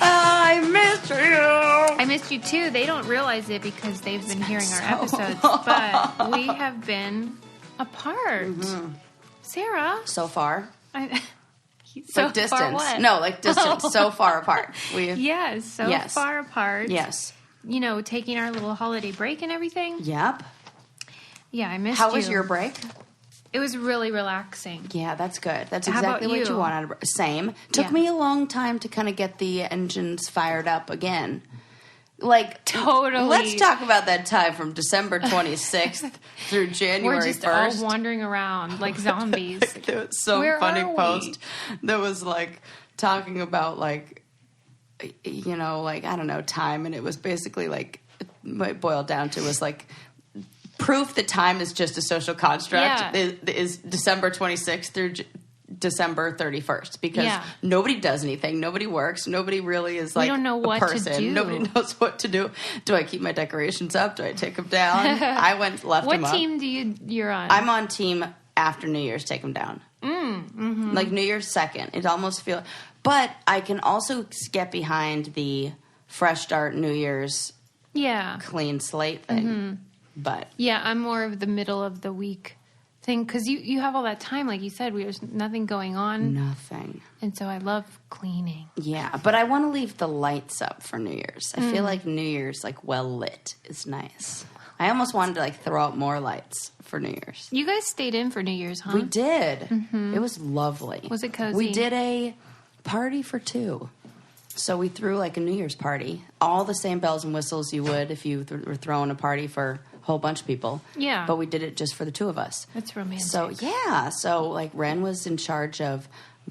I missed you. I missed you too. They don't realize it because they've been hearing our episodes, but we have been apart. Mm-hmm. Sarah. So far. So like distance. Far what? No, like distance. Oh. So far apart. Yes, far apart. Yes. You know, taking our little holiday break and everything. Yep. Yeah, I missed you. How was your break? It was really relaxing. Yeah, that's good. That's exactly what you wanted. Same. Took me a long time to kind of get the engines fired up again. Like, totally. Let's talk about that time from December 26th through January 1st. We're just all wandering around like zombies. There was some funny post that was like talking about like, you know, like, I don't know, time. And it was basically like, what it boiled down to was like, proof that time is just a social construct is December 26th through December 31st, because nobody does anything. Nobody works. Nobody really is like we don't know what a person. To do. Nobody knows what to do. Do I keep my decorations up? Do I take them down? I left them up. What team you're on? I'm on team after New Year's, take them down. Mm-hmm. Like New Year's 2nd. It almost feels... But I can also get behind the fresh start New Year's clean slate thing. Mm-hmm. But yeah, I'm more of the middle of the week thing, because you have all that time, like you said, there's nothing going on. Nothing. And so I love cleaning. Yeah, but I want to leave the lights up for New Year's. I feel like New Year's, like, well lit is nice. I almost wanted to, like, throw out more lights for New Year's. You guys stayed in for New Year's, huh? We did. Mm-hmm. It was lovely. Was it cozy? We did a party for 2. So we threw, like, a New Year's party. All the same bells and whistles you would if you were throwing a party for whole bunch of people. Yeah. But we did it just for the 2 of us. That's romantic. So, yeah. So, like, Ren was in charge of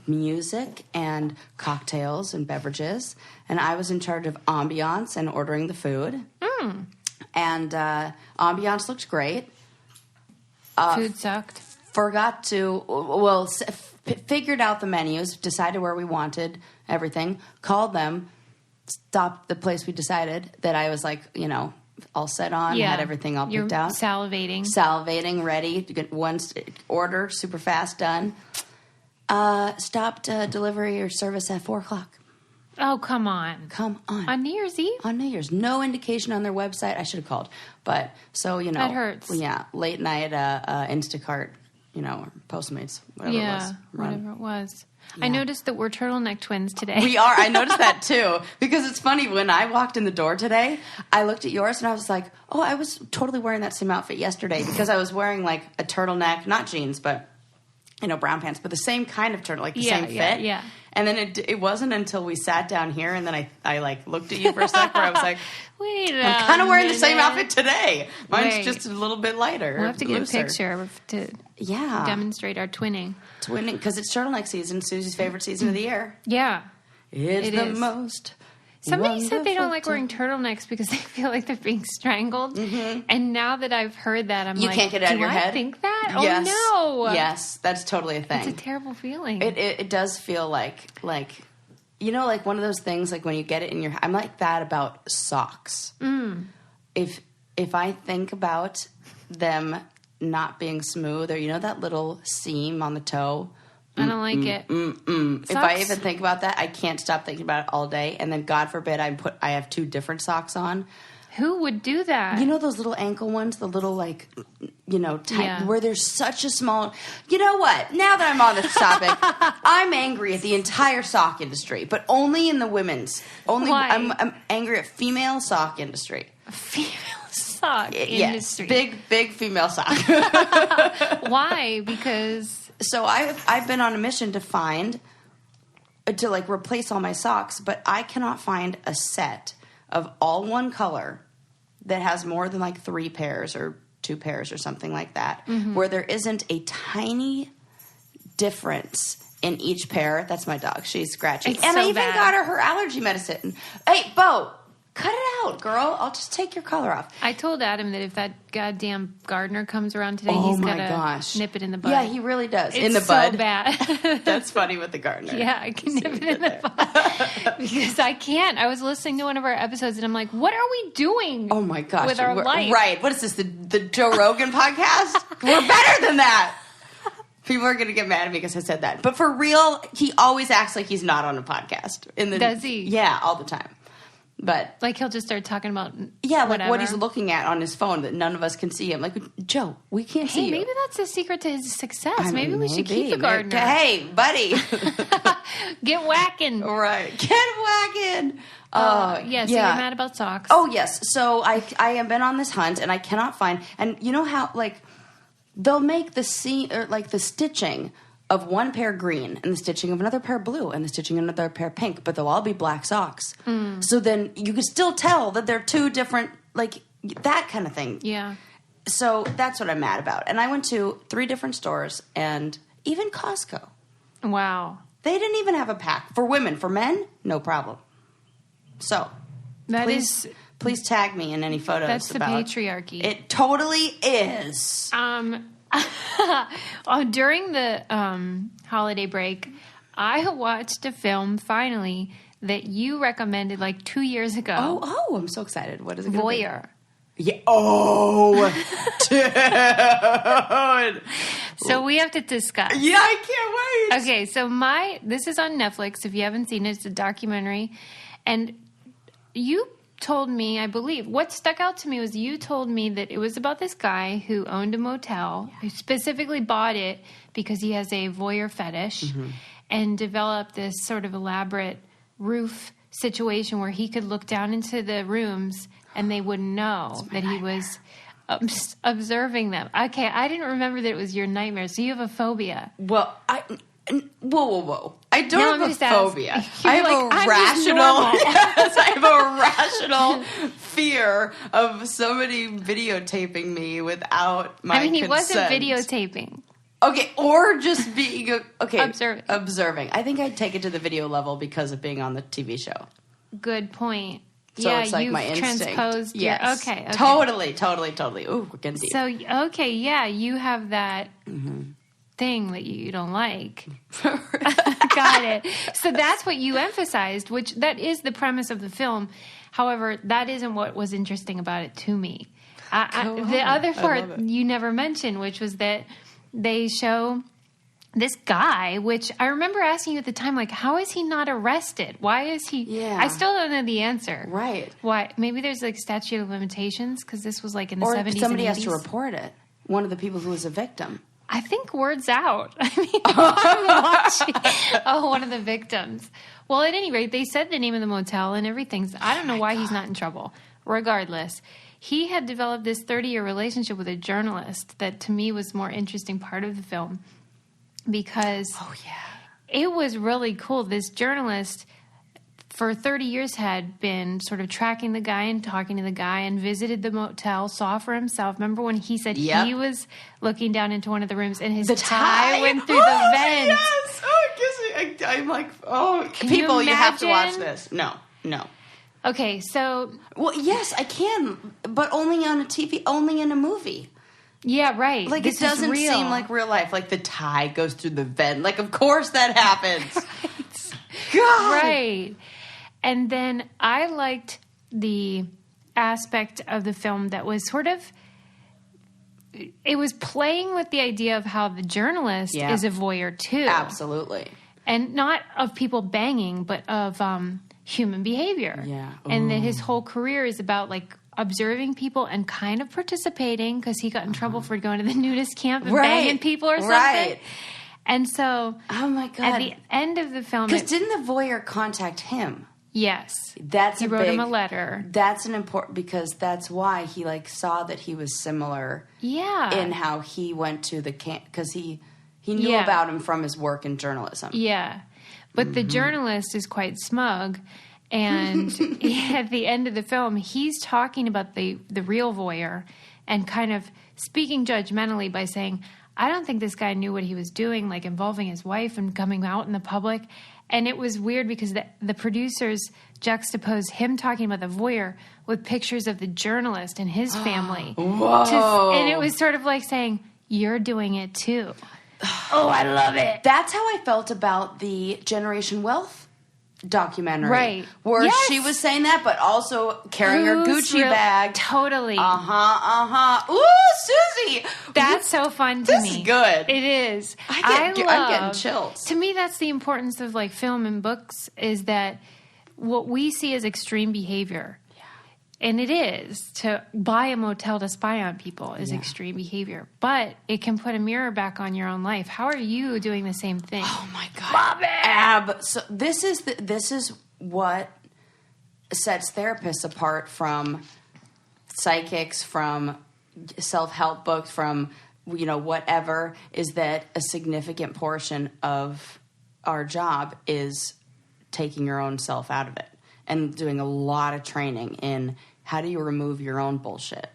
music and cocktails and beverages. And I was in charge of ambiance and ordering the food. Mm. And ambiance looked great. Food sucked. Figured out the menus, decided where we wanted everything, called them, stopped the place we decided that I was like, you know, all set on, had everything all picked out. Salivating, ready to get one order, super fast, done. Stopped delivery or service at 4:00. Oh, come on. On New Year's Eve? On New Year's. No indication on their website. I should have called. But, so, you know. That hurts. Yeah, late night Instacart, you know, or Postmates, whatever it was. Whatever it was. Yeah. I noticed that we're turtleneck twins today. We are. I noticed that too. Because it's funny, when I walked in the door today, I looked at yours and I was like, oh, I was totally wearing that same outfit yesterday, because I was wearing like a turtleneck, not jeans, but, you know, brown pants, but the same kind of turtle, like the same fit. Yeah. And then it wasn't until we sat down here and then I like looked at you for a sec where I was like, wait I'm kind of wearing the same outfit today. Mine's just a little bit lighter. We'll have to get a picture to demonstrate our twinning. Twinning, because it's turtleneck season, Susie's favorite season of the year. Yeah. It is. Most Somebody said they don't like wearing turtlenecks because they feel like they're being strangled. Mm-hmm. And now that I've heard that, I'm like, you can't get it out of your head? I think that? Yes. Oh, no. Yes, that's totally a thing. It's a terrible feeling. It does feel like, you know, like one of those things, like when you get it in your... I'm like that about socks. Mm. If I think about them not being smooth, or, you know, that little seam on the toe... I don't like it. If I even think about that, I can't stop thinking about it all day. And then, God forbid, I have 2 different socks on. Who would do that? You know those little ankle ones, the little, like, you know, tight, where there's such a small... You know what? Now that I'm on this topic, I'm angry at the entire sock industry, but only in the women's. Why? I'm angry at female sock industry. Female sock industry. Yes, big female sock. Why? Because... So I've been on a mission to replace all my socks, but I cannot find a set of all one color that has more than like 3 pairs or 2 pairs or something like that, where there isn't a tiny difference in each pair. That's my dog. She's scratching. It's and so I even bad. got her allergy medicine. Hey, Bo, cut it out, girl. I'll just take your collar off. I told Adam that if that goddamn gardener comes around today, he's got to nip it in the bud. Yeah, he really does. It's in the bud. so bad. That's funny with the gardener. Yeah, I can nip it in the bud. Because I can't. I was listening to one of our episodes, and I'm like, what are we doing? Oh, my gosh. With our life? Right. What is this, the Joe Rogan podcast? We're better than that. People are going to get mad at me because I said that. But for real, he always acts like he's not on a podcast. Does he? Yeah, all the time. But like he'll just start talking about like what he's looking at on his phone that none of us can see him. Like, Joe, we can't see you. Maybe that's the secret to his success. Maybe we should keep the gardener. Hey, buddy. Get whacking. Right. Get whacking. So you're mad about socks. Oh, yes. So I have been on this hunt, and I cannot find... And you know how, like, they'll make the stitching of one pair green and the stitching of another pair blue and the stitching of another pair pink, but they'll all be black socks. So then you can still tell that they're two different, like, that kind of thing. Yeah. So that's what I'm mad about. And I went to 3 different stores and even Costco. Wow. They didn't even have a pack. For women. For men, no problem. So, please tag me in any photos. That's the patriarchy. It totally is. During the holiday break, I watched a film finally that you recommended like 2 years ago. Oh, I'm so excited. What is it? Voyeur. Yeah. Oh, dude. So we have to discuss. Yeah, I can't wait. Okay, so this is on Netflix. If you haven't seen it, it's a documentary. And you told me, I believe, what stuck out to me was you told me that it was about this guy who owned a motel, who specifically bought it because he has a voyeur fetish, and developed this sort of elaborate roof situation where he could look down into the rooms and they wouldn't know that he was observing them. Okay, I didn't remember that it was your nightmare, so you have a phobia. Well, Whoa. I don't have a phobia. I have a rational fear of somebody videotaping me without my consent. He wasn't videotaping. Okay, or just being observing. I think I'd take it to the video level because of being on the TV show. Good point. So it's like my instinct. Transposed. Yes. Okay. Totally. Ooh, we're getting deep. So, you have that thing that you don't like. Got it. So that's what you emphasized, which that is the premise of the film. However, that isn't what was interesting about it to me. The other part you never mentioned, which was that they show this guy, which I remember asking you at the time, like, how is he not arrested? Why is he? Yeah. I still don't know the answer. Right. Why? Maybe there's like statute of limitations because this was like in the 70s and 80s. Or somebody has to report it. One of the people who was a victim. I think word's out. I mean, I'm watching. One of the victims. Well, at any rate, they said the name of the motel and everything. I don't know why he's not in trouble. Regardless, he had developed this 30-year relationship with a journalist that to me was the more interesting part of the film because it was really cool. This journalist for 30 years had been sort of tracking the guy and talking to the guy and visited the motel, saw for himself. Remember when he said he was looking down into one of the rooms and his tie went through the vent? Yes. I'm like, people, you have to watch this. No. Okay, so... Well, yes, I can, but only on a TV, only in a movie. Yeah, right. Like, it doesn't seem like real life. Like, the tie goes through the vent. Like, of course that happens. Right. God! Right. And then I liked the aspect of the film that was sort of... It was playing with the idea of how the journalist is a voyeur, too. Absolutely. And not of people banging, but of human behavior. Yeah. And that his whole career is about, like, observing people and kind of participating because he got in trouble for going to the nudist camp and banging people or something. Right. And so... Oh, my God. At the end of the film... Because didn't the voyeur contact him? Yes. He wrote him a letter. That's an important... Because that's why he, like, saw that he was similar... Yeah. In how he went to the camp... Because he knew about him from his work in journalism. Yeah. But the journalist is quite smug... And at the end of the film, he's talking about the real voyeur and kind of speaking judgmentally by saying, I don't think this guy knew what he was doing, like involving his wife and coming out in the public. And it was weird because the producers juxtaposed him talking about the voyeur with pictures of the journalist and his family. Whoa. And it was sort of like saying, you're doing it too. Oh, I love it. That's how I felt about the Generation Wealth documentary. Right. Where she was saying that, but also carrying her Gucci bag. Totally. Ooh, Susie! That's so fun to me. This is good. It is. I'm getting chills. To me, that's the importance of like film and books is that what we see as extreme behavior. And it is. To buy a motel to spy on people is extreme behavior. But it can put a mirror back on your own life. How are you doing the same thing? Oh, my God. Love it. So this is what sets therapists apart from psychics, from self-help books, from, whatever, is that a significant portion of our job is taking your own self out of it and doing a lot of training in how do you remove your own bullshit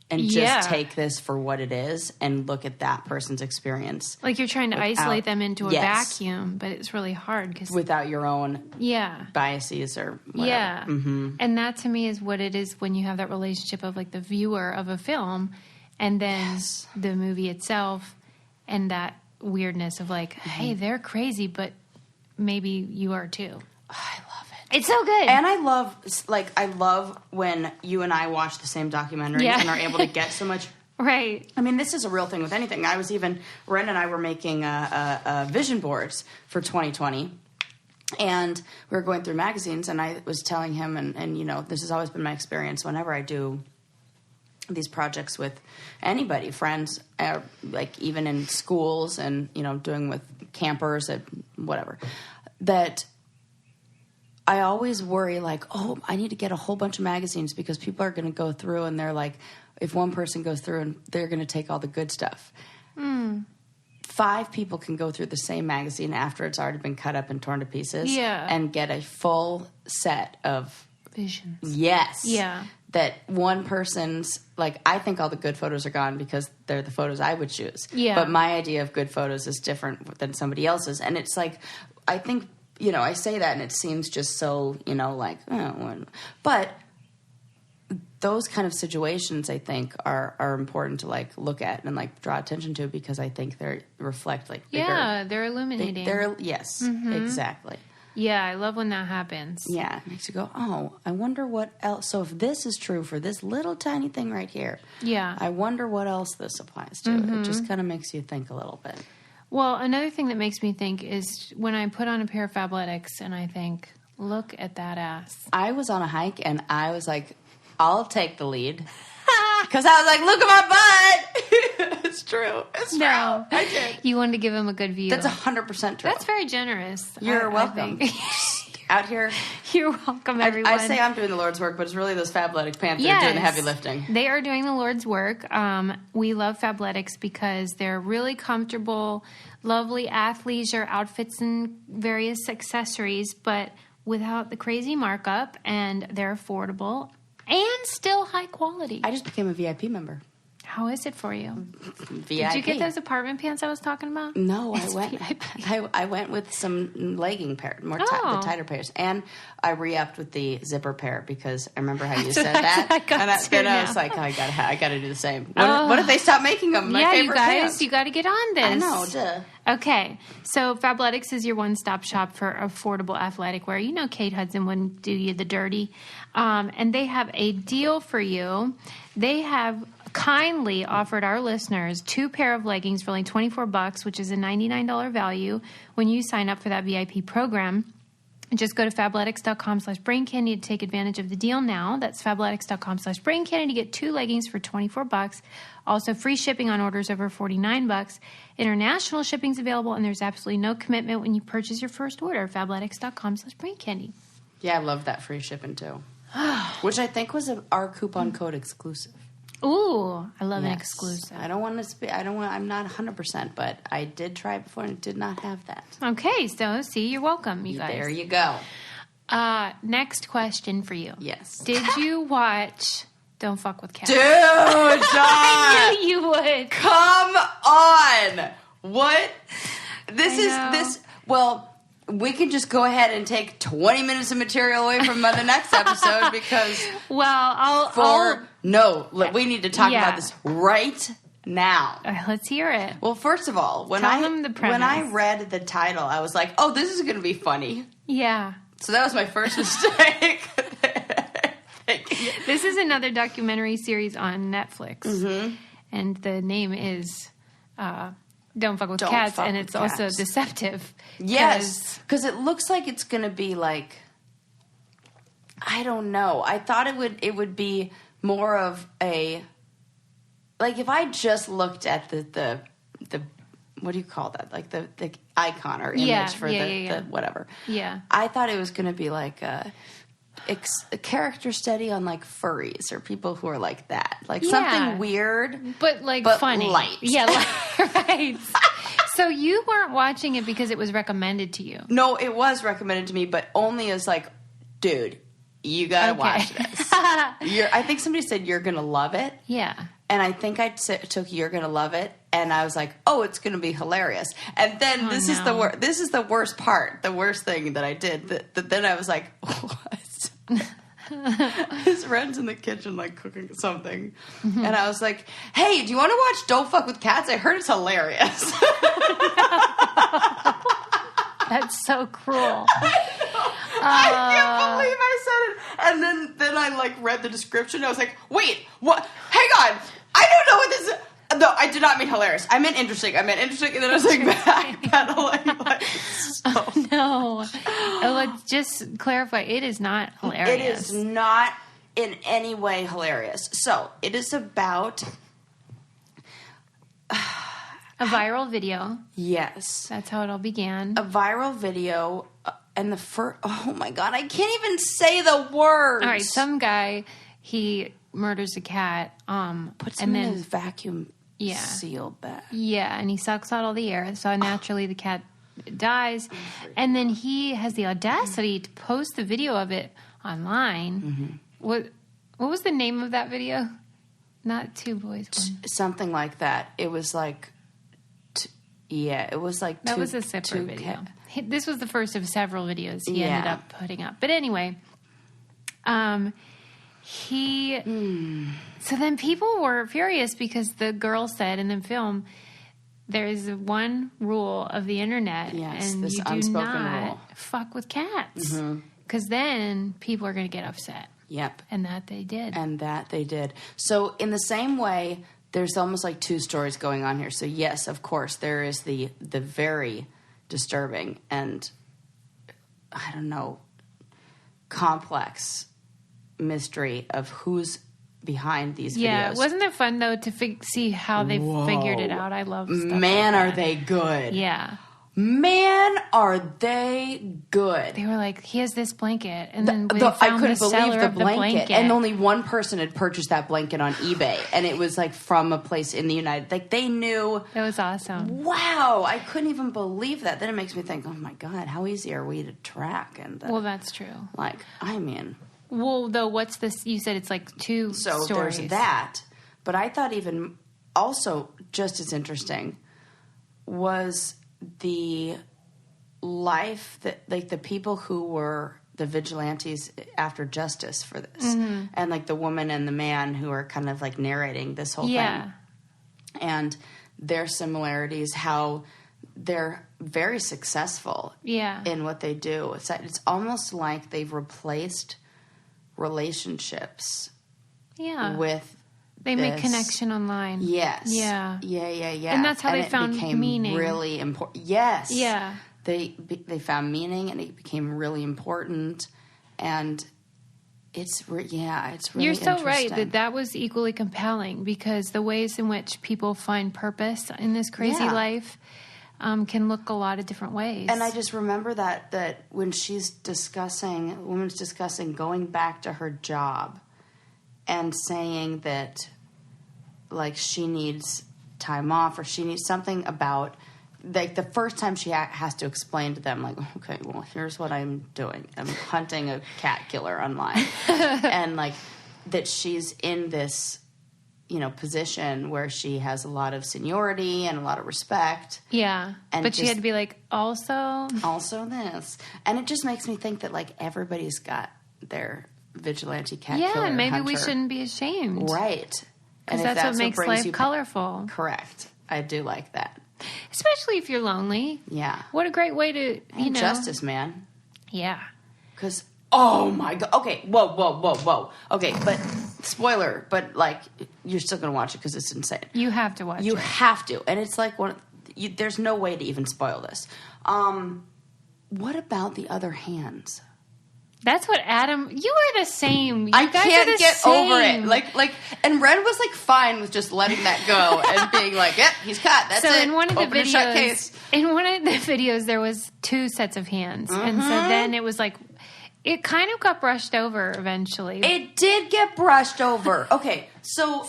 and just take this for what it is and look at that person's experience. Like you're trying to isolate them into a vacuum, but it's really hard because without your own biases or whatever. Yeah. Mm-hmm. And that to me is what it is when you have that relationship of like the viewer of a film and then the movie itself and that weirdness of like, hey, they're crazy, but maybe you are too. I love it. It's so good. And I love when you and I watch the same documentary and are able to get so much. Right. I mean, this is a real thing with anything. Ren and I were making vision boards for 2020. And we were going through magazines, and I was telling him, and this has always been my experience whenever I do these projects with anybody, friends, like even in schools and, doing with campers and whatever, that I always worry like, oh, I need to get a whole bunch of magazines because people are going to go through and they're like, if one person goes through and they're going to take all the good stuff. 5 people can go through the same magazine after it's already been cut up and torn to pieces and get a full set of visions. Yes. Yeah. That one person's, like, I think all the good photos are gone because they're the photos I would choose. Yeah. But my idea of good photos is different than somebody else's. And it's like, I think, I say that and it seems just so, like, but those kind of situations, I think, are important to, like, look at and, like, draw attention to because I think they reflect, like, bigger. Yeah, they're illuminating. Yes, exactly. Yeah, I love when that happens. Yeah, it makes you go, oh, I wonder what else. So if this is true for this little tiny thing right here, I wonder what else this applies to. It just kind of makes you think a little bit. Well, another thing that makes me think is when I put on a pair of Fabletics and I think, look at that ass. I was on a hike and I was like, I'll take the lead. Because I was like, look at my butt. It's true. It's true. No, I did. You wanted to give him a good view. That's 100% true. That's very generous. You're welcome. Out here. You're welcome, everyone. I say I'm doing the Lord's work, but it's really those Fabletic pants that are doing the heavy lifting. They are doing the Lord's work. We love Fabletics because they're really comfortable, lovely athleisure outfits and various accessories, but without the crazy markup, and they're affordable and still high quality. I just became a VIP member. How is it for you? VIP. Did you get those apartment pants I was talking about? No, I went with some legging pair, the tighter pairs, and I re-upped with the zipper pair because I remember how you said that, and I was like, oh, I got to do the same. What if they stop making them? My favorite pants. You got to get on this. I know, duh. Okay, so Fabletics is your one-stop shop for affordable athletic wear. You know Kate Hudson wouldn't do you the dirty. And they have a deal for you. They have kindly offered our listeners 2 pair of leggings for only $24, which is a $99 value when you sign up for that VIP program. Just go to fabletics.com/braincandy to take advantage of the deal now. That's fabletics.com/braincandy to get 2 leggings for $24. Also, free shipping on orders over $49. International shipping's available, and there's absolutely no commitment when you purchase your first order. Fabletics.com/braincandy. Yeah, I love that free shipping too, which I think was our coupon code exclusive. Ooh, I love an exclusive. I'm not 100%, but I did try it before and it did not have that. Okay, so see, you're welcome, you guys. There you go. Next question for you. Yes. Did you watch Don't Fuck with Cats? Dude, Dawn! I knew you would. Come on! What? Well, we can just go ahead and take 20 minutes of material away from the next episode because... we need to talk about this right now. Let's hear it. Well, first of all, when I read the title, I was like, oh, this is going to be funny. Yeah. So that was my first mistake. This is another documentary series on Netflix. Mm-hmm. And the name is Don't Fuck With Cats. And it's also deceptive. Yes. Because it looks like it's going to be like... I don't know. I thought it would be more of a... Like, if I just looked at the what do you call that? Like, the icon or image for the whatever. Yeah. I thought it was going to be like a character study on, like, furries or people who are like that. Like, something weird. But funny. Light. Yeah, right. So you weren't watching it because it was recommended to you? No, it was recommended to me, but only as, like, dude, you gotta watch this. I think somebody said you're gonna love it. Yeah. And I think I took You're Gonna Love It, and I was like, oh, it's gonna be hilarious. And then this is the worst part, the worst thing that I did. That then I was like, what? His friend's in the kitchen, like, cooking something. Mm-hmm. And I was like, hey, do you want to watch Don't Fuck With Cats? I heard it's hilarious. That's so cruel. I can't believe I said it. And then I, like, read the description. I was like, wait, what? Hang on. I don't know what this is. No, I did not mean hilarious. I meant interesting. And then I was like, backpedaling. Like, oh, no. Let's just clarify. It is not hilarious. It is not in any way hilarious. So, it is about... a viral video. Yes. That's how it all began. A viral video... And the first... Oh, my God. I can't even say the words. All right. Some guy, he murders a cat. Puts him in his vacuum sealed bag. Yeah, and he sucks out all the air. So naturally the cat dies. And then he has the audacity to post the video of it online. Mm-hmm. What was the name of that video? Not Two Boys, One. Something like that. It was like... it was like... That was a separate video. This was the first of several videos he ended up putting up. But anyway, so then people were furious because the girl said in the film, there is one rule of the internet, and this you do not fuck with cats. Because then people are going to get upset. Yep. And that they did. So in the same way, there's almost like two stories going on here. So yes, of course, there is the very... disturbing and, I don't know, complex mystery of who's behind these videos. Yeah, wasn't it fun, though, to see how they figured it out? I love stuff Man, like that. are they good. Yeah. Man, are they good. They were like, he has this blanket. And then we found I couldn't the believe seller the of blanket. And only one person had purchased that blanket on eBay. And it was like from a place in the United... Like they knew... It was awesome. Wow. I couldn't even believe that. Then it makes me think, oh my God, how easy are we to track? And well, that's true. Like, I mean... Well, though, what's this? You said it's like two stories. So there's that. But I thought even also just as interesting was the... life that, like, the people who were the vigilantes after justice for this, and like the woman and the man who are kind of like narrating this whole thing, and their similarities, how they're very successful in what they do. It's almost like they've replaced relationships with they make connection online. Yeah. And that's how they found meaning. Really important. Yes. Yeah. They found meaning, and it became really important, and it's really You're so interesting. right that was equally compelling, because the ways in which people find purpose in this crazy life can look a lot of different ways. And I just remember that when the woman's discussing going back to her job and saying that, like, she needs time off, or she needs something about... Like, the first time she has to explain to them, like, okay, well, here's what I'm doing. I'm hunting a cat killer online. And, like, that she's in this, position where she has a lot of seniority and a lot of respect. Yeah. But she had to be like, also this. And it just makes me think that, like, everybody's got their vigilante cat killer. Yeah, and maybe hunter. We shouldn't be ashamed. Right. Because that's what makes life colorful. Correct. I do like that. Especially if you're lonely. Yeah. What a great way to, justice, man. Yeah. Because, oh my God. Okay, whoa. Okay, but spoiler, but like, you're still going to watch it because it's insane. You have to watch it. You have to. And it's like, there's no way to even spoil this. What about the other hands? That's what Adam... You are the same. I can't get over it. Like, and Red was like fine with just letting that go and being like, "Yep, he's caught. That's it." So in one of the Open and shut case. In one of the videos, there was 2 sets of hands, and so then it was like, it kind of got brushed over eventually. It did get brushed over. Okay, so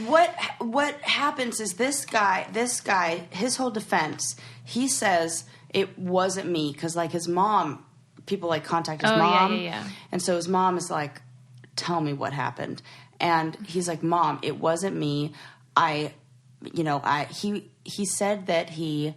what happens is this guy, his whole defense, he says it wasn't me because like his mom. People like contact his mom. Yeah. And so his mom is like, tell me what happened. And he's like, Mom, it wasn't me. He said that he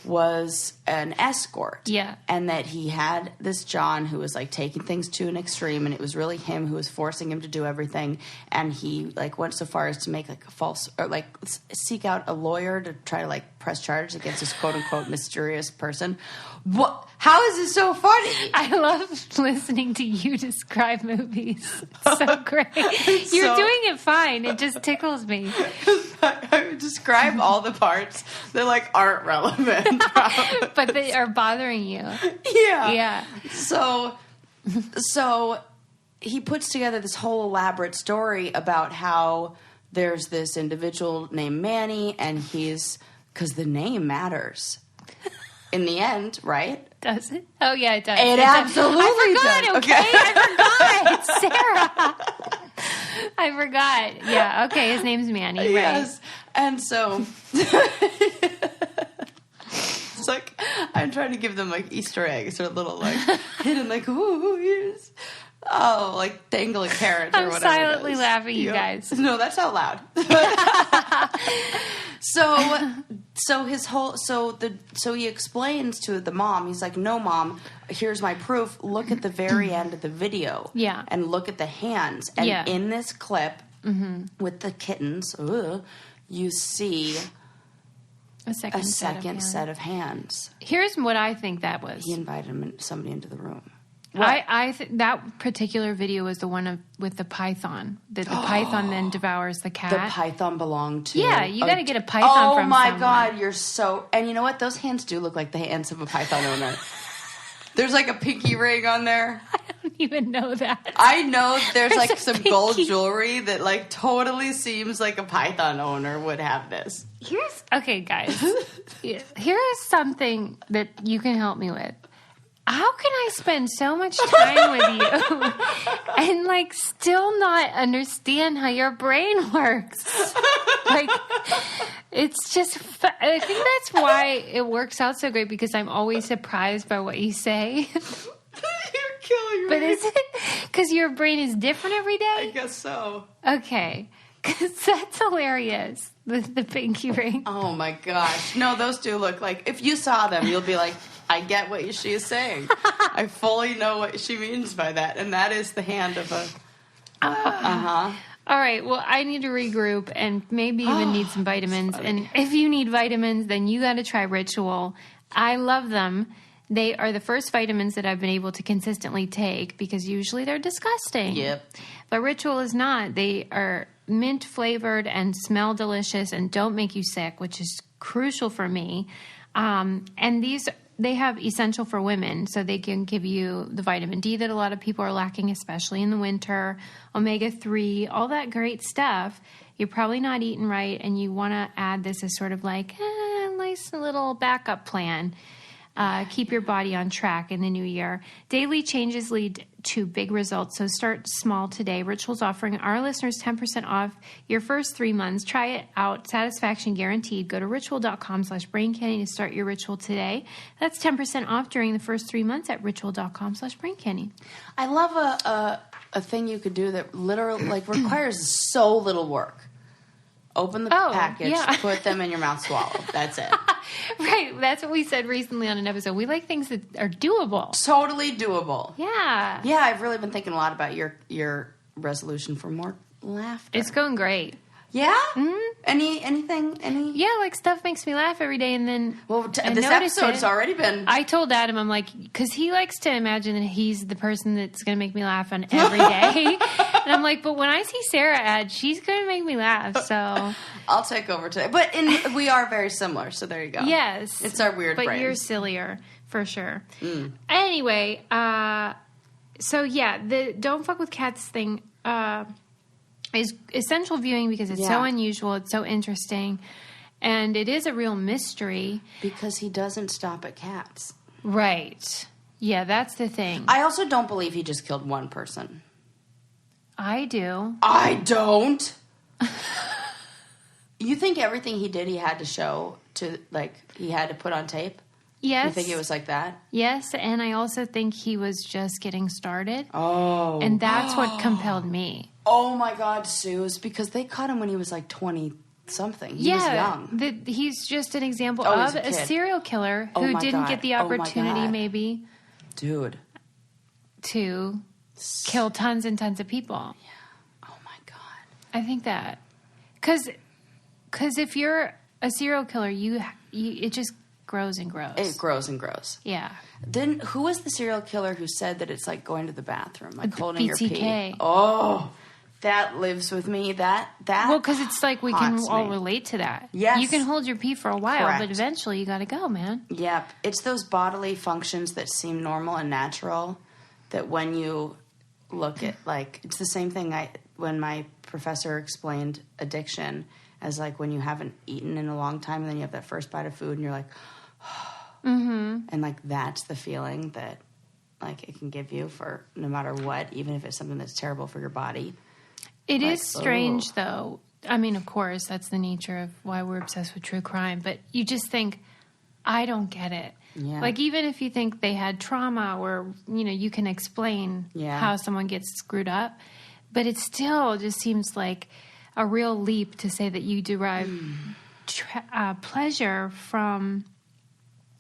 was an escort. Yeah. And that he had this John who was like taking things to an extreme, and it was really him who was forcing him to do everything. And he like went so far as to make like a false, or like seek out a lawyer to try to like press charges against this quote unquote mysterious person. What? How is it so funny? I love listening to you describe movies. It's so great. You're doing it fine. It just tickles me. I describe all the parts that like aren't relevant. But they are bothering you. Yeah. Yeah. So he puts together this whole elaborate story about how there's this individual named Manny, and because the name matters in the end, right? Does it? Oh, yeah, it does. It absolutely I forgot, does. Okay, I forgot. Sarah. I forgot. Yeah, okay, his name's Manny, right? Yes. And so it's like I'm trying to give them like Easter eggs or little like hidden like, ooh, here's like dangling carrots or whatever. I'm silently laughing, you guys. No, that's out loud. So he explains to the mom. He's like, "No, Mom, here's my proof. Look at the very end of the video, and look at the hands. And in this clip with the kittens, you see a second set of hands. Here's what I think that was. He invited somebody into the room. I think that particular video was the one with the python. The python then devours the cat. The python belonged to... Yeah, you got to get a python from someone. Oh my God, you're so... And you know what? Those hands do look like the hands of a python owner. There's like a pinky ring on there. I don't even know that. I know there's like some gold jewelry that like totally seems like a python owner would have this. Okay, guys. Here's something that you can help me with. How can I spend so much time with you and like still not understand how your brain works? Like, it's just, I think that's why it works out so great, because I'm always surprised by what you say. You're killing me. But is it because your brain is different every day? I guess so. Okay. Because that's hilarious. The pinky ring. Oh my gosh. No, those do look like, if you saw them, you'll be like, I get what she is saying. I fully know what she means by that. And that is the hand of a... All right. Well, I need to regroup and maybe even need some vitamins. And if you need vitamins, then you got to try Ritual. I love them. They are the first vitamins that I've been able to consistently take, because usually they're disgusting. Yep. But Ritual is not. They are mint flavored and smell delicious and don't make you sick, which is crucial for me. And they have Essential for Women, so they can give you the vitamin D that a lot of people are lacking, especially in the winter, omega-3, all that great stuff. You're probably not eating right, and you want to add this as sort of like a nice little backup plan. Keep your body on track in the new year. Daily changes lead to big results, so start small today. Ritual's offering our listeners 10% off your first 3 months. Try it out. Satisfaction guaranteed. Go to ritual.com/braincandy to start your Ritual today. That's 10% off during the first 3 months at ritual.com/braincandy. I love a thing you could do that literally like requires so little work. Open the package, put them in your mouth, swallow. That's it. Right. That's what we said recently on an episode. We like things that are doable. Totally doable. Yeah. Yeah, I've really been thinking a lot about your resolution for more laughter. It's going great. Yeah? Anything? Yeah, like stuff makes me laugh every day, and then This episode's already been... I told Adam, I'm like, because he likes to imagine that he's the person that's going to make me laugh on every day. And I'm like, but when I see Sarah add, she's going to make me laugh, so... I'll take over today. But we are very similar, so there you go. Yes. It's our weird brains. But you're sillier, for sure. Anyway, so yeah, the don't fuck with cats thing is essential viewing because it's so unusual, it's so interesting, and it is a real mystery. Because he doesn't stop at cats. Right. Yeah, that's the thing. I also don't believe he just killed one person. I do. I don't. You think everything he did he had to show to, like, he had to put on tape? Yes. You think it was like that? Yes, and I also think he was just getting started. Oh. And that's what compelled me. Oh, my God, Suze, because they caught him when he was like 20-something. He was young. He's just an example of a serial killer who didn't get the opportunity, maybe. Dude. To kill tons and tons of people. Yeah. Oh, my God. I think that. Because if you're a serial killer, it just grows and grows. It grows and grows. Yeah. Then who was the serial killer who said that it's like going to the bathroom, like holding your pee? BTK. Oh, that lives with me. That. Well, because it's like we can all relate to that. Yes. You can hold your pee for a while, Correct. but eventually you got to go, man. Yep. It's those bodily functions that seem normal and natural that when you look at, like, it's the same thing when my professor explained addiction as like when you haven't eaten in a long time and then you have that first bite of food and you're like, and like that's the feeling that like it can give you for no matter what, even if it's something that's terrible for your body. It is strange though. I mean, of course, that's the nature of why we're obsessed with true crime, but you just think, I don't get it. Yeah. Like even if you think they had trauma or, you can explain how someone gets screwed up, but it still just seems like a real leap to say that you derive pleasure from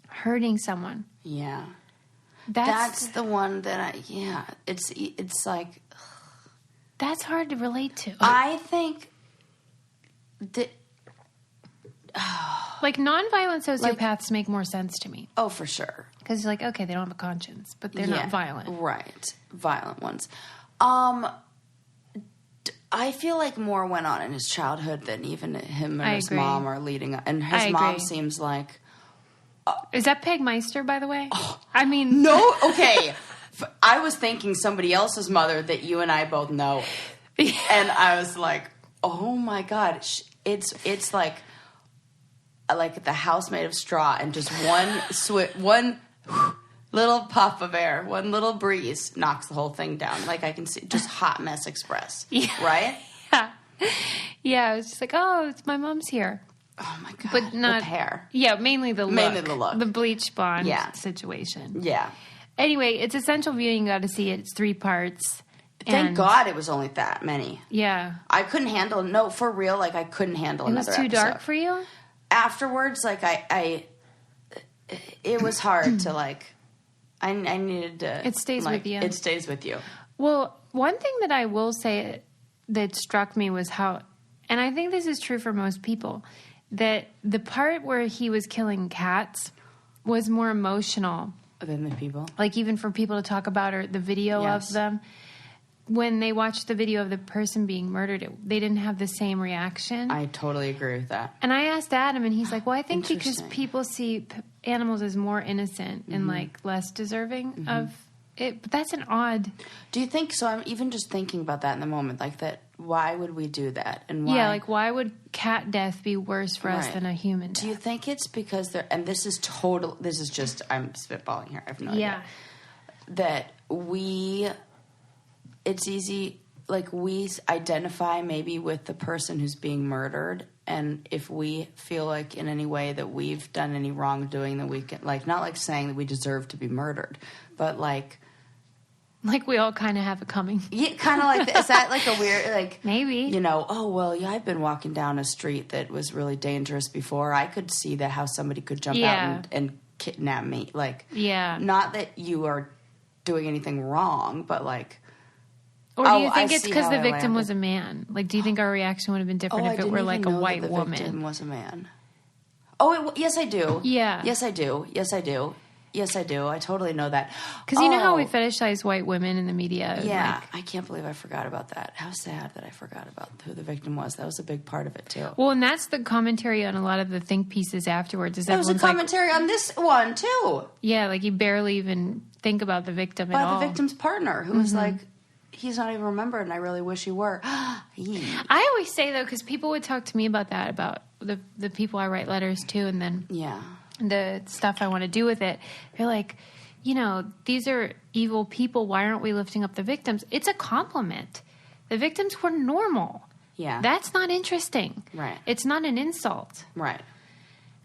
hurting someone. Yeah. That's the one that it's like... That's hard to relate to. I think that... like nonviolent sociopaths make more sense to me. Oh, for sure. Because you're like, okay, they don't have a conscience, but they're not violent. Right. Violent ones. I feel like more went on in his childhood than even him and his mom are leading up. And his mom seems like... Is that Peg Meister, by the way? I mean... No, okay. I was thinking somebody else's mother that you and I both know. And I was like, oh my God. It's like the house made of straw and just one little puff of air, one little breeze knocks the whole thing down. Like I can see just Hot Mess Express, right? Yeah. Yeah, I was just like, oh, it's my mom's here. Oh my God. But not with hair. Yeah, mainly the look. Mainly the look. The bleach blonde situation. Yeah. Anyway, it's essential viewing. You got to see it. It's 3 parts. Thank God it was only that many. Yeah. I couldn't handle... No, for real, like I couldn't handle another episode. It was too dark for you? Afterwards, like it was hard to like... I needed to... It stays with you. It stays with you. Well, one thing that I will say that struck me was how... And I think this is true for most people, that the part where he was killing cats was more emotional than the people. Like even for people to talk about or the video of them. When they watched the video of the person being murdered, they didn't have the same reaction. I totally agree with that. And I asked Adam, and he's like, well, I think because people see animals as more innocent and like less deserving of it. But that's an odd... Do you think so? I'm even just thinking about that in the moment. Like that, why would we do that? And why? Yeah, like why would cat death be worse for us than a human death? Do you think it's because they're... And this is just... I'm spitballing here. I have no idea. That it's easy, like we identify maybe with the person who's being murdered, and if we feel like in any way that we've done any wrongdoing, that we can, like, not like saying that we deserve to be murdered, but like we all kind of have it coming. Yeah, kind of like that. Is that like a weird, like... Maybe. Oh, well, yeah, I've been walking down a street that was really dangerous before. I could see that how somebody could jump out and kidnap me. Like, not that you are doing anything wrong, but like... Or do you think I it's see because how the I victim landed. was a man? Like, do you think our reaction would have been different if it were like a white the woman? Victim was a man. Oh, yes, I do. Yeah. Yes, I do. Yes, I do. Yes, I do. I totally know that. Because you know how we fetishize white women in the media? Yeah, I can't believe I forgot about that. How sad that I forgot about who the victim was. That was a big part of it, too. Well, and that's the commentary on a lot of the think pieces afterwards. There was a commentary on this one, too. Yeah, like you barely even think about the victim at all. By the victim's partner, who was like, he's not even remembered, and I really wish he were. I always say, though, because people would talk to me about that, about the people I write letters to, and then the stuff I want to do with it. They're like, these are evil people. Why aren't we lifting up the victims? It's a compliment. The victims were normal. Yeah. That's not interesting. Right. It's not an insult. Right.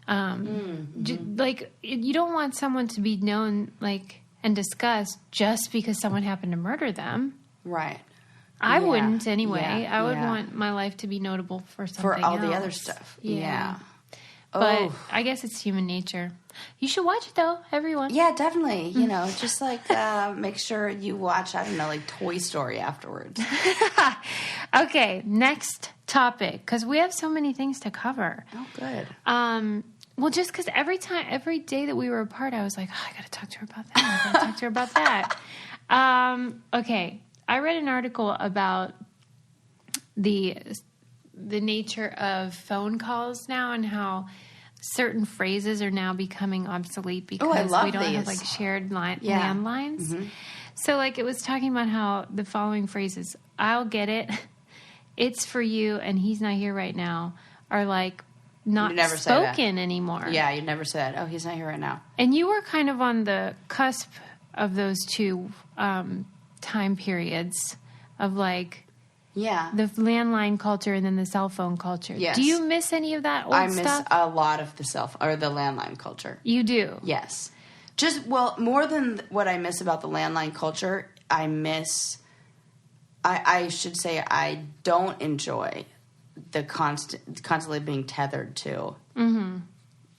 Like, you don't want someone to be known, like, and discussed just because someone happened to murder them. Right. I wouldn't anyway. Yeah. I would want my life to be notable for something For all else. the other stuff. Yeah. But I guess it's human nature. You should watch it, though, everyone. Yeah, definitely. Just like make sure you watch, I don't know, like Toy Story afterwards. Okay, next topic, because we have so many things to cover. Oh, good. Well, just because every day that we were apart, I was like, I got to talk to her about that. I got to talk to her about that. Okay, I read an article about the nature of phone calls now and how certain phrases are now becoming obsolete because we don't have like shared landlines. Mm-hmm. So like it was talking about how the following phrases, I'll get it, it's for you, and he's not here right now, are like not spoken anymore. Yeah, you never said, oh, he's not here right now. And you were kind of on the cusp of those two time periods of like the landline culture and then the cell phone culture. Yes. Do you miss any of that old stuff? I miss a lot of the the landline culture. You do? Yes. More than what I miss about the landline culture, I should say I don't enjoy the constantly being tethered to,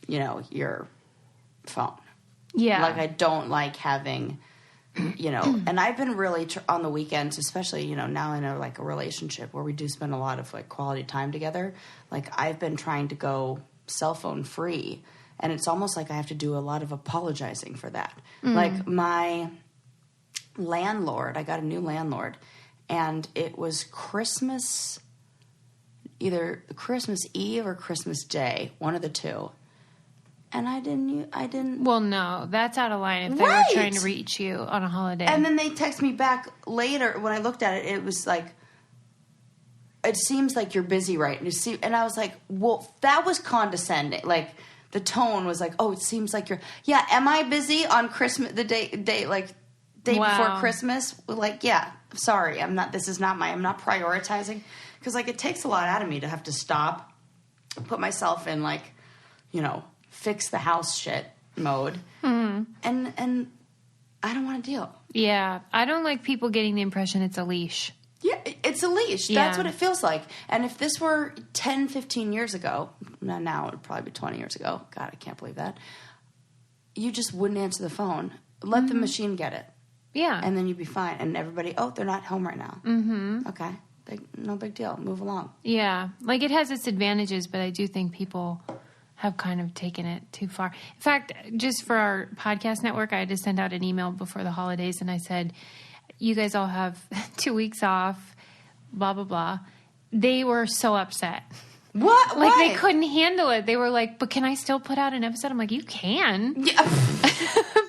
your phone. Yeah. Like I don't like having... and I've been really on the weekends, especially, now in a relationship where we do spend a lot of like quality time together. Like I've been trying to go cell phone free, and it's almost like I have to do a lot of apologizing for that. Like my landlord, I got a new landlord, and it was Christmas, either Christmas Eve or Christmas Day, one of the two. And I didn't. Well, no, that's out of line if they were trying to reach you on a holiday. And then they text me back later. When I looked at it, it was like, it seems like you're busy, right? And I was like, well, that was condescending. Like, the tone was like, oh, it seems like you're, am I busy on Christmas, the day before Christmas? Like, sorry, I'm not prioritizing. Because, like, it takes a lot out of me to have to stop, put myself in, like, fix the house shit mode. And I don't want to deal. Yeah. I don't like people getting the impression it's a leash. Yeah, it's a leash. Yeah. That's what it feels like. And if this were 10, 15 years ago, now it would probably be 20 years ago. God, I can't believe that. You just wouldn't answer the phone. Let the machine get it. Yeah. And then you'd be fine. And everybody, they're not home right now. Mm-hmm. Okay. No big deal. Move along. Yeah. Like, it has its advantages, but I do think people have kind of taken it too far. In fact, just for our podcast network, I had to send out an email before the holidays, and I said, you guys all have 2 weeks off, blah, blah, blah. They were so upset. What? Like, they couldn't handle it. They were like, but can I still put out an episode? I'm like, you can. Yeah.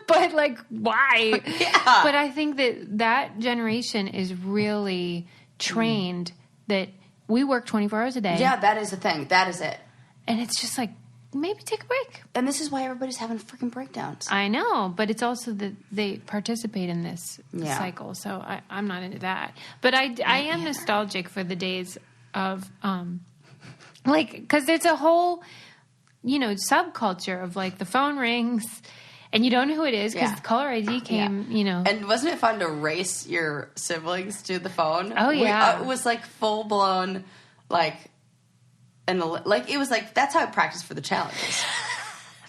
But, like, why? Yeah. But I think that generation is really trained that we work 24 hours a day. Yeah, that is the thing. That is it. And it's just like, maybe take a break. And this is why everybody's having freaking breakdowns. I know, but it's also that they participate in this cycle, so I'm not into that. But I am nostalgic for the days of, because there's a whole, subculture of, like, the phone rings, and you don't know who it is because caller ID came, And wasn't it fun to race your siblings to the phone? Oh, yeah. It was, like, full-blown, like... And like it was like that's how I practiced for the challenges.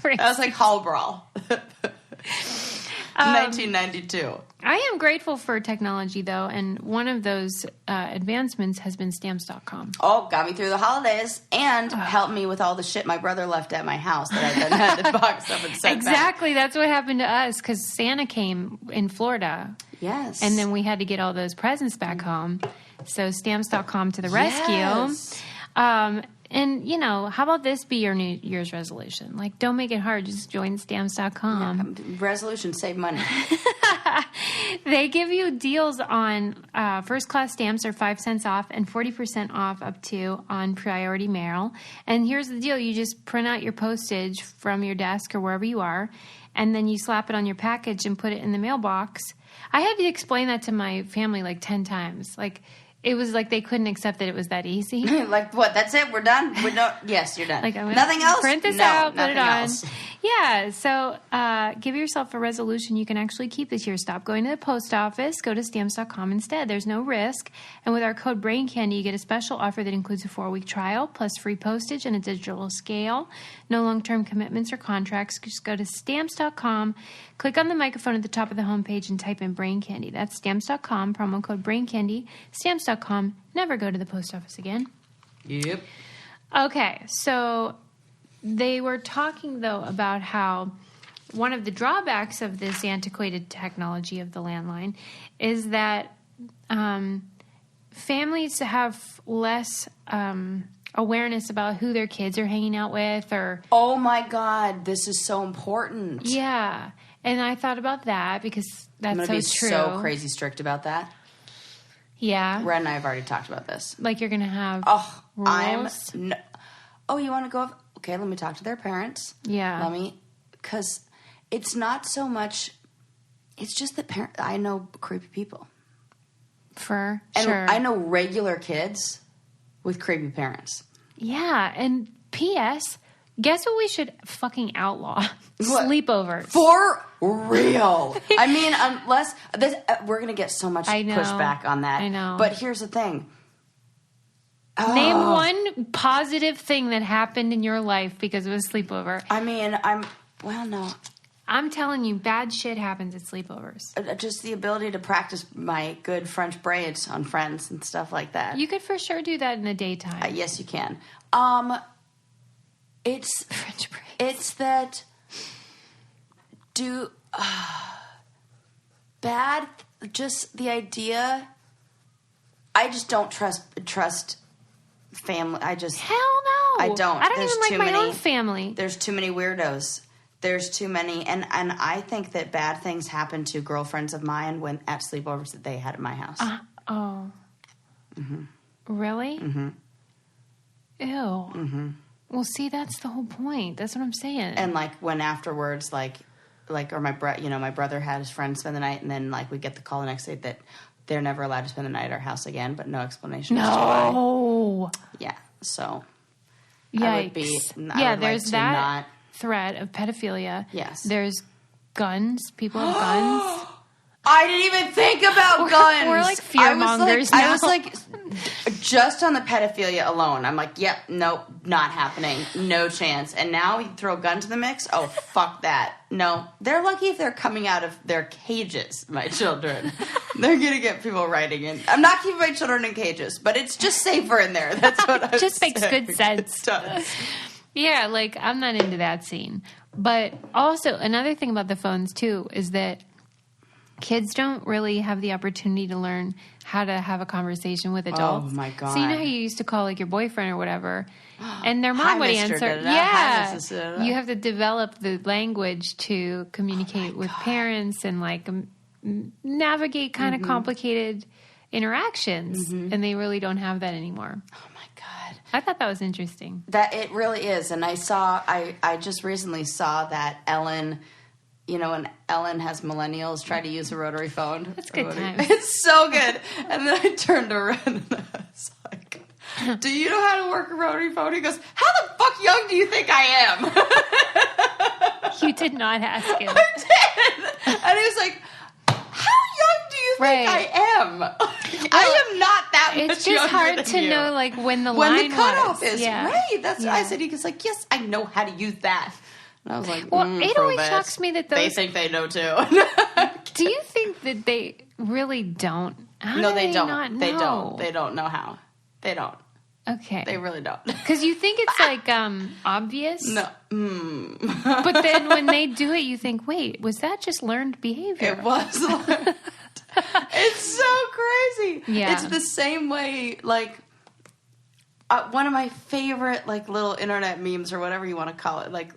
Right. I was like Hall Brawl, 1992. I am grateful for technology, though, and one of those advancements has been Stamps.com. Oh, got me through the holidays and helped me with all the shit my brother left at my house that I then had to box up and send Exactly. back. That's what happened to us because Santa came in Florida. Yes. And then we had to get all those presents back home. So Stamps.com to the rescue. Yes. And, you know, how about this be your New Year's resolution? Like, don't make it hard. Just join Stamps.com. Resolution, save money. They give you deals on first-class stamps are 5 cents off and 40% off up to on priority mail. And here's the deal. You just print out your postage from your desk or wherever you are, and then you slap it on your package and put it in the mailbox. I had to explain that to my family like 10 times. Like, it was like they couldn't accept that it was that easy. Like, what? That's it? We're done? Yes, you're done. Like, I'm nothing else? Print this no, out, put it on. Else. Yeah, so give yourself a resolution you can actually keep this year. Stop going to the post office. Go to Stamps.com instead. There's no risk. And with our code BRAINCANDY, you get a special offer that includes a 4-week trial, plus free postage and a digital scale. No long-term commitments or contracts. Just go to Stamps.com, click on the microphone at the top of the homepage, and type in BRAINCANDY. That's Stamps.com, promo code BRAINCANDY. Stamps.com. Never go to the post office again. Yep. Okay, so they were talking, though, about how one of the drawbacks of this antiquated technology of the landline is that families have less awareness about who their kids are hanging out with or... Oh, my God. This is so important. Yeah, and I thought about that because that's I'm so be true. so crazy strict about that. Yeah. Red and I have already talked about this. Like you're going to have rules? Oh, you want to go... Okay, let me talk to their parents. Yeah. Because it's not so much... It's just that I know creepy people. Sure. I know regular kids with creepy parents. Yeah, and P.S., guess what we should fucking outlaw? What? Sleepovers. For real. I mean, unless... we're going to get so much I know. pushback on that. I know. But here's the thing. Name one positive thing that happened in your life because of a sleepover. I mean, no. I'm telling you, bad shit happens at sleepovers. Just the ability to practice my good French braids on friends and stuff like that. You could for sure do that in the daytime. Yes, you can. It's French braids. It's that bad. Just the idea. I just don't trust family. Hell no. I don't. I don't even like my own family. There's too many weirdos. There's too many, and I think that bad things happen to girlfriends of mine when at sleepovers that they had at my house. Really? Mm-hmm. Ew. Mm-hmm. Well, see, that's the whole point. That's what I'm saying. And like when afterwards, or my brother had his friend spend the night, and then like we get the call the next day that they're never allowed to spend the night at our house again, but no explanation as to why. No. Yeah. So. Yikes. I would there's like that threat of pedophilia. Yes. There's guns. People have guns. I didn't even think about guns. We're like fearmongers now. I was like, just on the pedophilia alone, I'm like, yep, nope, not happening. No chance. And now you throw a gun to the mix? Oh, fuck that. No. They're lucky if they're coming out of their cages, my children. They're going to get people writing in. I'm not keeping my children in cages, but it's just safer in there. That's what I'm just makes saying. good sense. It does. Yeah, like, I'm not into that scene. But also, another thing about the phones, too, is that kids don't really have the opportunity to learn how to have a conversation with adults. Oh, my God. So you know how you used to call, like, your boyfriend or whatever, and their mom Hi, would Mr. answer. Da-da-da. Yeah. Hi, Mrs. Da-da-da. You have to develop the language to communicate with parents and, like, navigate kind of complicated interactions. And they really don't have that anymore. Oh, my God. I thought that was interesting. That it really is. And I just recently saw that Ellen... You know, when Ellen has millennials try to use a rotary phone. That's good times. It's so good. And then I turned around and I was like, do you know how to work a rotary phone? He goes, how the fuck young do you think I am? You did not ask him. I did. And he was like, how young do you think I am? I am not that much younger. It's just hard to know, like, when the cutoff was. is. Yeah. Right. That's what I said. He was like, yes, I know how to use that. And I was like, well, it always shocks me that they think they know too. I'm Do you think that they really don't? No, they don't. Not know? They don't. They don't know how. They don't. Okay. They really don't. Because you think it's like obvious. No. But then when they do it, you think, wait, was that just learned behavior? It was learned. It's so crazy. Yeah. It's the same way, like, one of my favorite, like, little internet memes or whatever you want to call it, like,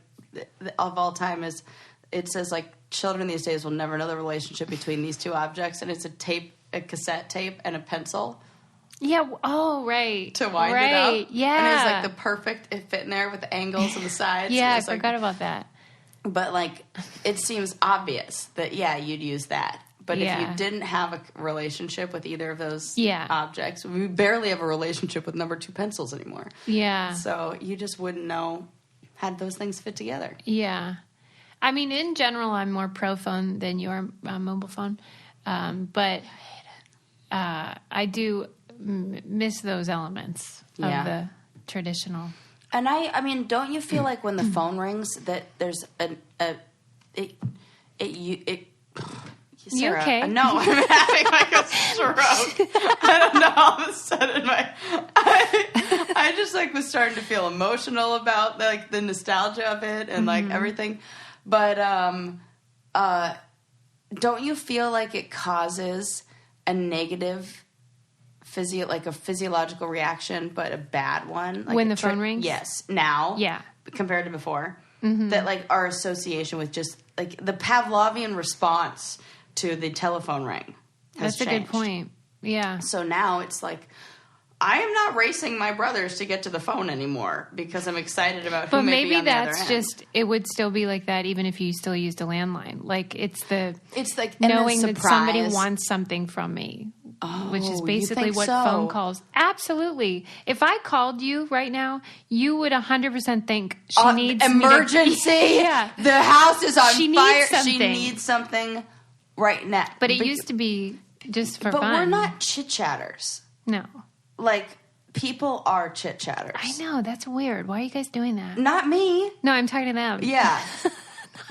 of all time is, it says, like, children these days will never know the relationship between these two objects, and it's a cassette tape and a pencil. Yeah. Oh, right. To wind it up. Yeah. And it was like the perfect, it fit in there with the angles on the sides. Yeah, I forgot forgot about that. But, like, it seems obvious that, yeah, you'd use that. But if you didn't have a relationship with either of those objects, we barely have a relationship with number 2 pencils anymore. Yeah. So you just wouldn't know how those things fit together. Yeah. I mean, in general, I'm more pro phone than your mobile phone. But I do miss those elements of the traditional. And I mean, don't you feel like when the phone rings that there's You okay? No, I'm having like a stroke. I don't know. All of a sudden, I just like was starting to feel emotional about like the nostalgia of it and like everything. But don't you feel like it causes a negative like a physiological reaction, but a bad one? Like when the phone rings? Yes. Now. Yeah. Compared to before. That like our association with just like the Pavlovian response to the telephone ring has That's a changed. good point. Yeah. So now it's like, I am not racing my brothers to get to the phone anymore because I'm excited about who may be on the other end. But maybe that's just, it would still be like that even if you still used a landline. Like it's like knowing that somebody wants something from me. Oh, which is basically what so? phone calls. Absolutely. If I called you right now, you would 100% think she needs emergency. Yeah, the house is on fire. Something. She needs something right now. But it used to be just for fun. But we're not chit chatters. No. Like people are chit chatters. I know, that's weird. Why are you guys doing that? Not me. No, I'm talking to them. Yeah.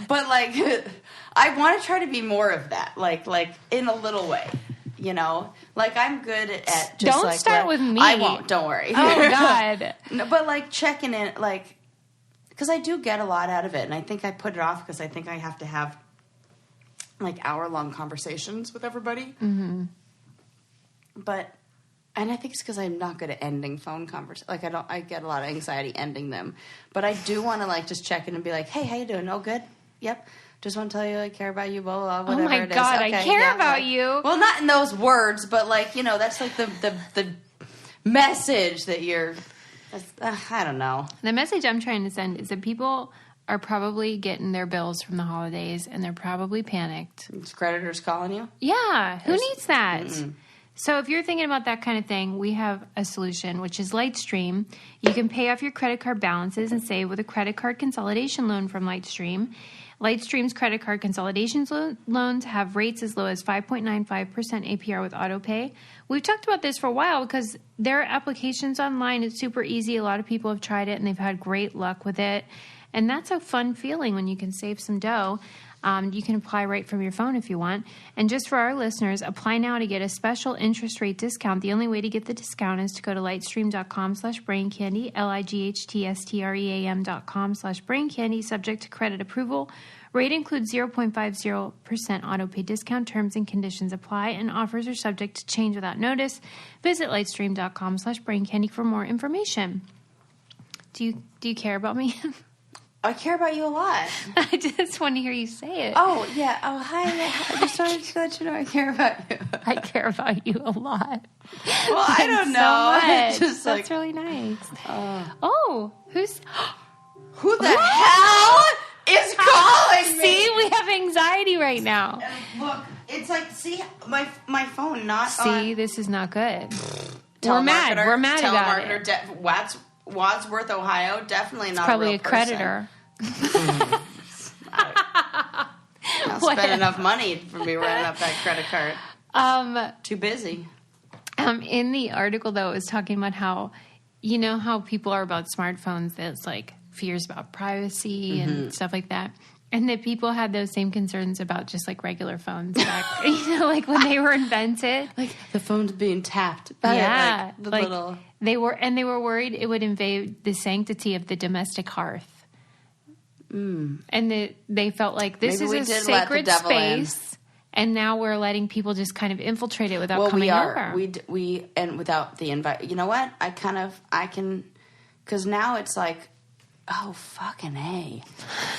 But like, I want to try to be more of that. Like in a little way. You know, like I'm good at just don't like start with me. I won't. Don't worry. Oh God. No, but like checking in, like because I do get a lot out of it, and I think I put it off because I think I have to have like hour-long conversations with everybody. Mm-hmm. But and I think it's because I'm not good at ending phone conversations. Like I get a lot of anxiety ending them. But I do want to like just check in and be like, hey, how you doing? Oh, good. Yep. Just want to tell you I care about you, blah, blah, blah, whatever it is. Oh, my God, okay, I care about you. Well, not in those words, but, like, you know, that's, like, the message that you're, I don't know. The message I'm trying to send is that people are probably getting their bills from the holidays, and they're probably panicked. It's creditors calling you? Yeah, who needs that? So if you're thinking about that kind of thing, we have a solution, which is Lightstream. You can pay off your credit card balances and save with a credit card consolidation loan from Lightstream. Lightstream's credit card consolidation loans have rates as low as 5.95% APR with autopay. We've talked about this for a while because their applications online is super easy. A lot of people have tried it and they've had great luck with it. And that's a fun feeling when you can save some dough. You can apply right from your phone if you want. And just for our listeners, apply now to get a special interest rate discount. The only way to get the discount is to go to lightstream.com/braincandy, lightstream.com/braincandy, subject to credit approval. Rate includes 0.50% autopay discount. Terms and conditions apply, and offers are subject to change without notice. Visit lightstream.com/braincandy for more information. Do you care about me? I care about you a lot. I just want to hear you say it. Oh, yeah. Oh, hi. I just wanted to let you know I care about you. I care about you a lot. Well, I don't know. So much. Just That's really nice. Who the hell is calling me? See, we have anxiety right now. Look, it's like, see, my phone not on. See, this is not good. We're mad. We're mad about it. Wadsworth, Ohio, definitely not probably a real person. Creditor. I'll spend enough money for me running up that credit card. Too busy. In the article, though, it was talking about how, you know how people are about smartphones, that's like fears about privacy and stuff like that. And that people had those same concerns about just like regular phones back, like when they were invented. Like the phone's being tapped. Yeah. Like the little... They were worried it would invade the sanctity of the domestic hearth. And they felt like this is a sacred space. And now we're letting people just kind of infiltrate it without coming over. We and without the invite. You know what? I can, because now it's like, oh, fucking A.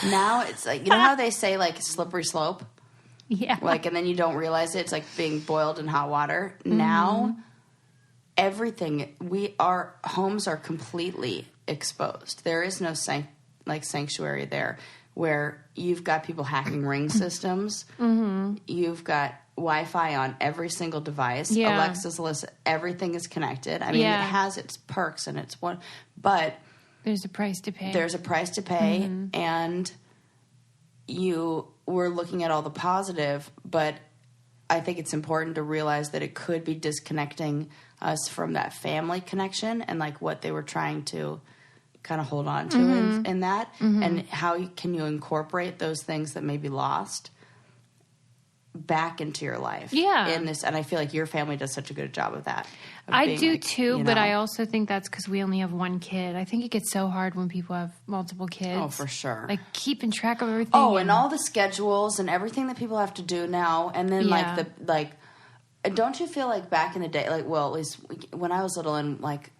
Now it's like, you know how they say, like, slippery slope? Yeah. Like, and then you don't realize it. It's like being boiled in hot water. Now, everything, our homes are completely exposed. There is no, sanctuary there where you've got people hacking ring systems. You've got Wi-Fi on every single device. Yeah. Alexa's, everything is connected. I mean, it has its perks and it's one, but... There's a price to pay. There's a price to pay, and we're looking at all the positive, but I think it's important to realize that it could be disconnecting us from that family connection and like what they were trying to kind of hold on to in that, and how can you incorporate those things that may be lost back into your life. In this, and I feel like your family does such a good job of that. I do too, but I also think that's because we only have one kid. I think it gets so hard when people have multiple kids. Oh, for sure. Like keeping track of everything. Oh, and all the schedules and everything that people have to do now, and then don't you feel like back in the day, like, well, at least when I was little and like,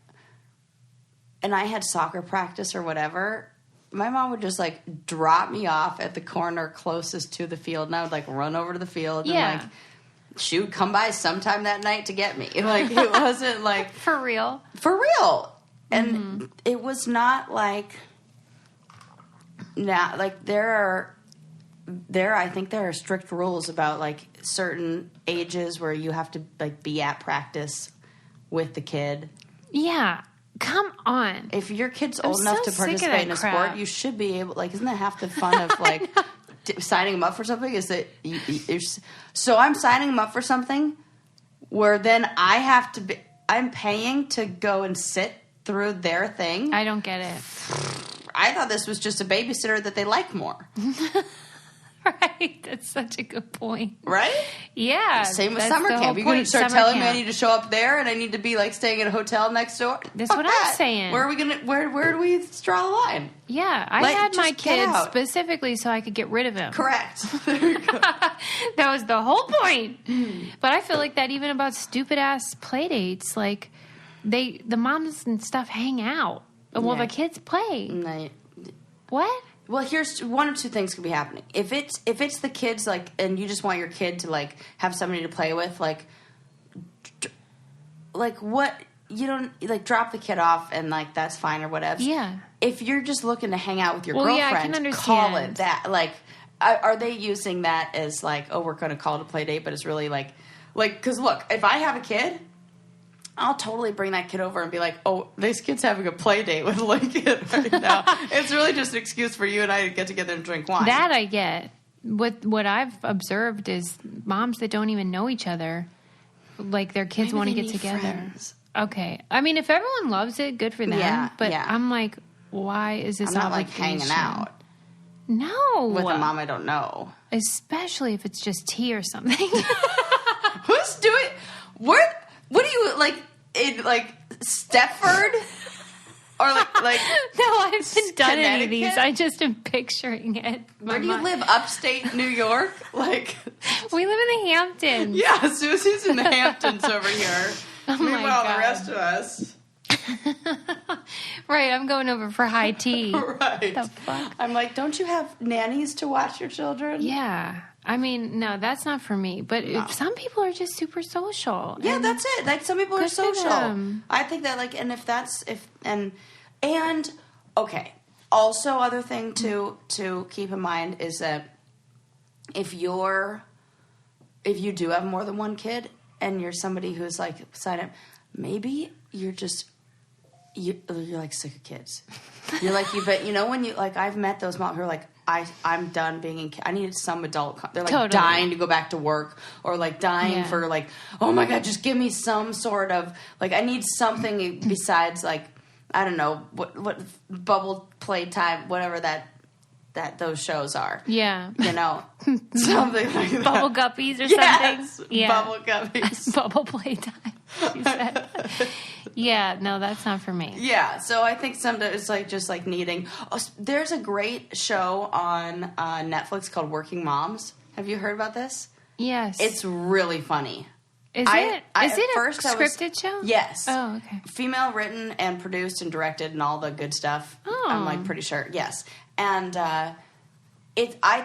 and I had soccer practice or whatever, my mom would just like drop me off at the corner closest to the field, and I would like run over to the field and like she would come by sometime that night to get me. Like it wasn't like for real. And it was not like now, like I think there are strict rules about like certain ages where you have to like be at practice with the kid. Yeah. Come on. If your kid's old enough to participate in a sport, you should be able, like, isn't that half the fun of, like, signing them up for something? Is that so I'm signing them up for something where then I have to be, I'm paying to go and sit through their thing. I don't get it. I thought this was just a babysitter that they like more. Right. That's such a good point. Right? Yeah. Same with summer camp. You're going to start telling me I need to show up there and I need to be like staying at a hotel next door? That's what I'm saying. Where are we going to, where do we draw the line? Yeah. I had my kids specifically so I could get rid of him. Correct. There you go. That was the whole point. But I feel like that even about stupid ass play dates, like the moms and stuff hang out. Well, the kids play. No. What? Well, here's one or two things could be happening. If it's the kids, like, and you just want your kid to like have somebody to play with, like what you don't like drop the kid off and like that's fine or whatever. Yeah. If you're just looking to hang out with your girlfriend, I can understand. Call it that. Like, are they using that as like, oh, we're going to call it a play date, but it's really like, because look, if I have a kid, I'll totally bring that kid over and be like, oh, this kid's having a play date with Lincoln right now. It's really just an excuse for you and I to get together and drink wine. That I get. What I've observed is moms that don't even know each other, like their kids want to get together. Friends. Okay. I mean, if everyone loves it, good for them. Yeah, but I'm like, why is this I'm not like hanging out. No. With a mom I don't know. Especially if it's just tea or something. Who's doing... What do you, like, in, like, Stepford? Or, like no, I haven't done any of these. I just am picturing it. Where do you live? Upstate New York? Like... We live in the Hamptons. Yeah, Susie's in the Hamptons over here. Oh, Meanwhile, my God. the rest of us... Right, I'm going over for high tea. Right. The fuck? I'm like, don't you have nannies to watch your children? Yeah. I mean, no, that's not for me. But some people are just super social. Yeah, that's it. Like, some people are social. I think that, like, and and okay. Also, other thing to keep in mind is that if you do have more than one kid and you're somebody who's like sign up, maybe you're like sick of kids. You're like, but you know when you like I've met those moms who are like, I'm done being in. I needed some adult. They're like dying to go back to work, or like dying for like, oh my God, just give me some sort of like I need something besides like I don't know what bubble play time, whatever that that those shows are. Yeah. You know, something like that. Bubble guppies or Yes, something. Yeah. bubble guppies. Bubble playtime. She said. Yeah, no, that's not for me. Yeah, so I think sometimes it's like just like needing. Oh, there's a great show on Netflix called Working Moms. Have you heard about this? Yes. It's really funny. Is it at a first scripted show? Yes. Oh, okay. Female written and produced and directed and all the good stuff. Oh. I'm like pretty sure. Yes. And I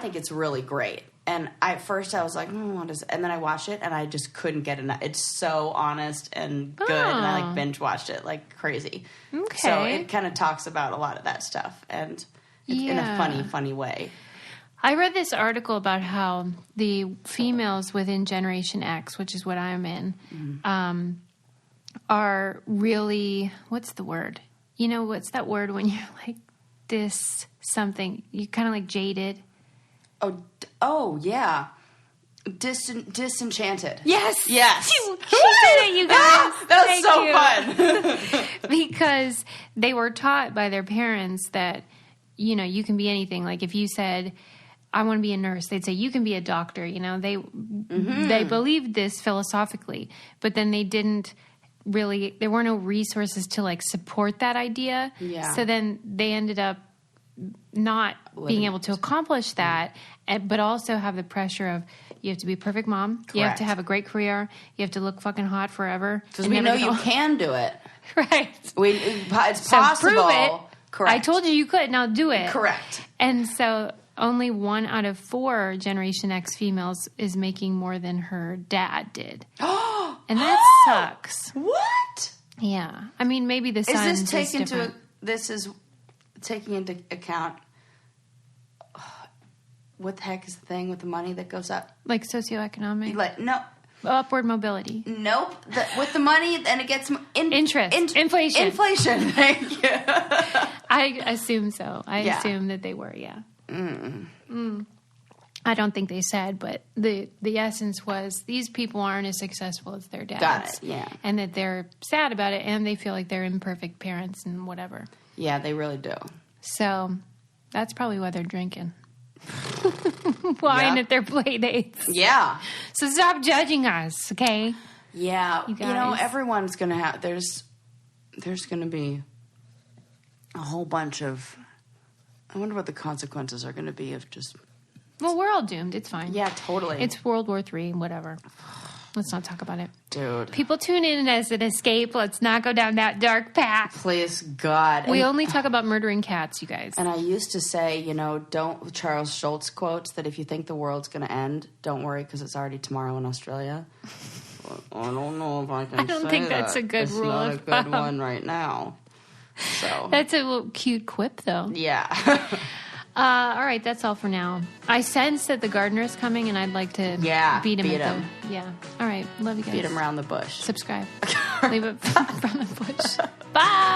think it's really great. And at first I was like, what is it? And then I watched it and I just couldn't get enough. It's so honest and good. And I like binge watched it like crazy. Okay. So it kind of talks about a lot of that stuff and it's in a funny way. I read this article about how the females within Generation X, which is what I'm in, are really, what's the word? You know, what's that word when you're like something, you're kind of like jaded? Oh, yeah. Disenchanted. Yes. Yes. She did it, you guys. That was so fun. Because they were taught by their parents that, you know, you can be anything. Like if you said, I want to be a nurse, they'd say, you can be a doctor. You know, they believed this philosophically, but then they didn't really, there were no resources to like support that idea. Yeah. So then they ended up not being able to accomplish that, but also have the pressure of you have to be a perfect mom. Correct. You have to have a great career. You have to look fucking hot forever. Because we know you can do it. Right. It's so possible. Prove it. Correct. I told you could. Now do it. Correct. And so only 1 out of 4 Generation X females is making more than her dad did. And that sucks. What? Yeah. I mean, maybe the son is different. This is taking into account what the heck is the thing with the money that goes up? Like socioeconomic? Like, no. Upward mobility. Nope. With the money, and it gets... Interest. Inflation. Inflation. Thank you. I assume so. I assume that they were, yeah. I don't think they said, but the essence was these people aren't as successful as their dads. Got it, yeah. And that they're sad about it, and they feel like they're imperfect parents and whatever. Yeah, they really do. So that's probably why they're drinking. Wine at their play dates. Yeah. So stop judging us, okay? Yeah. You know, everyone's going to have... There's going to be a whole bunch of... I wonder what the consequences are going to be of just... Well, we're all doomed. It's fine. Yeah, totally. It's World War III, whatever. Let's not talk about it. Dude. People tune in as an escape. Let's not go down that dark path. Please, God. We only talk about murdering cats, you guys. And I used to say, you know, don't... Charles Schultz quotes that if you think the world's going to end, don't worry because it's already tomorrow in Australia. I don't know if I can say that. I don't think that's a good rule of It's not a good one right now. So that's a little cute quip, though. Yeah. All right, that's all for now. I sense that the gardener is coming, and I'd like to beat him. Yeah. All right, love you guys. Beat him around the bush. Subscribe. Leave it from the bush. Bye.